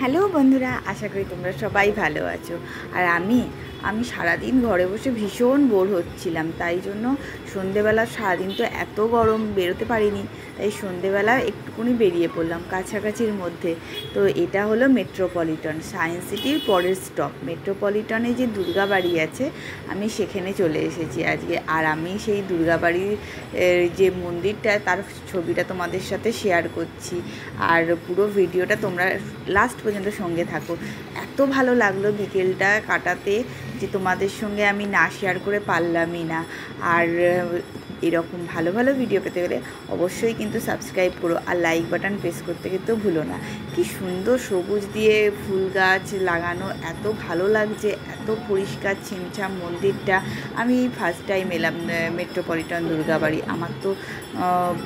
Hello বন্ধুরা, আশা করি তোমরা সবাই ভালো আছো। আর আমি সারাদিন ঘরে বসে ভীষণ বোর হচ্ছিলাম, তাই জন্য সন্ধেবেলা সারাদিন তো এত গরম বেরোতে পারিনি, তাই সন্ধেবেলা একটুকুনি বেরিয়ে পড়লাম কাছাকাছির মধ্যে। তো এটা হলো মেট্রোপলিটন, সায়েন্স সিটির পরের স্টপ। মেট্রোপলিটনে যে দুর্গাবাড়ি আছে, আমি সেখানে চলে এসেছি আজকে। আর আমি সেই দুর্গাবাড়ির যে মন্দিরটা, তার ছবিটা তোমাদের সাথে শেয়ার করছি। আর পুরো ভিডিওটা তোমরা লাস্ট পর্যন্ত সঙ্গে থাকো। এত ভালো লাগলো বিকেলটা কাটাতে যে তোমাদের সঙ্গে আমি না শেয়ার করে পারলামই না। আর এরকম ভালো ভালো ভিডিও পেতে গেলে অবশ্যই কিন্তু সাবস্ক্রাইব করো, আর লাইক বাটন প্রেস করতে কিন্তু ভুলো না। কি সুন্দর সবুজ দিয়ে ফুল গাছ লাগানো, এত ভালো লাগছে, এত পরিষ্কার ছিমছাম মন্দিরটা। আমি ফার্স্ট টাইম এলাম মেট্রোপলিটন দুর্গাবাড়ি। আমার তো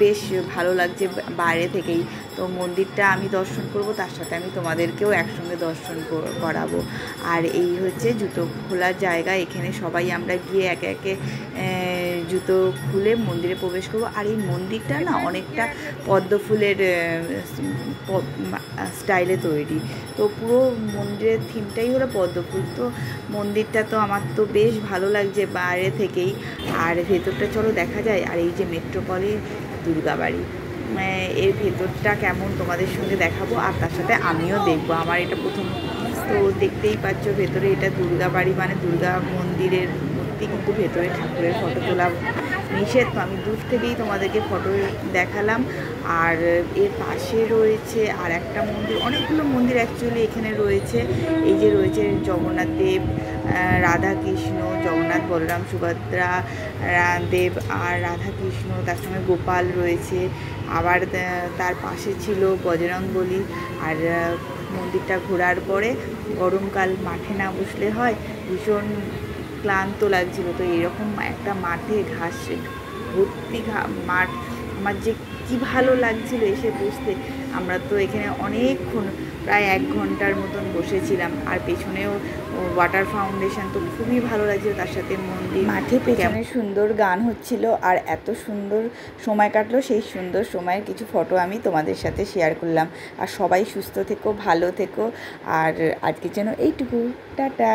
বেশ ভালো লাগছে বাইরে থেকেই। তো মন্দিরটা আমি দর্শন করব, তার সাথে আমি তোমাদেরকেও একসঙ্গে দর্শন করাবো। আর এই হচ্ছে জুতো খোলার জায়গা, এখানে সবাই আমরা গিয়ে একে একে জুতো খুলে মন্দিরে প্রবেশ করবো। আর এই মন্দিরটা না অনেকটা পদ্ম ফুলের স্টাইলে তৈরি। তো পুরো মন্দিরের থিমটাই হলো পদ্ম ফুল। তো মন্দিরটা তো আমার তো বেশ ভালো লাগছে বাইরে থেকেই। আর ভেতরটা চলো দেখা যায়। আর এই যে মেট্রোপলি দুর্গাবাড়ি, এর ভেতরটা কেমন তোমাদের সঙ্গে দেখাবো, আর তার সাথে আমিও দেখবো। আমার এটা প্রথম, তো দেখতেই পাচ্ছ ভেতরে এটা দুর্গাবাড়ি মানে দুর্গা মন্দিরের মূর্তি, কিন্তু ভেতরে ঠাকুরের ফটো তোলা নিষেধ। তো আমি দূর থেকেই তোমাদেরকে ফটো দেখালাম। আর এর পাশে রয়েছে আর একটা মন্দির, অনেকগুলো মন্দির অ্যাকচুয়ালি এখানে রয়েছে। এই যে রয়েছে জগন্নাথ দেব, রাধা কৃষ্ণ, জগন্নাথ বলরাম সুভদ্রা দেব আর রাধা কৃষ্ণ, তার সঙ্গে গোপাল রয়েছে। আবার তার পাশে ছিল বজরংবলী। আর মন্দিরটা ঘোরার পরে গরমকাল মাঠে না বসলে হয়, ভীষণ ক্লান্ত লাগছিল। তো এরকম একটা মাঠে ঘাস ভর্তি মাঠ, আমার যে কী ভালো লাগছিল এসে বসতে। আমরা তো এখানে অনেকক্ষণ, প্রায় 1 ঘন্টার মতন বসেছিলাম। আর পেছনেও ওয়াটার ফাউন্ডেশন, তো খুবই ভালো লাগছিল। তার সাথে মন্দির, মাঠে পেছনে সুন্দর গান হচ্ছিল, আর এত সুন্দর সময় কাটলো। সেই সুন্দর সময়ের কিছু ফটো আমি তোমাদের সাথে শেয়ার করলাম। আর সবাই সুস্থ থেকো, ভালো থেকো। আর আজকের জন্য এইটুকু, টাটা।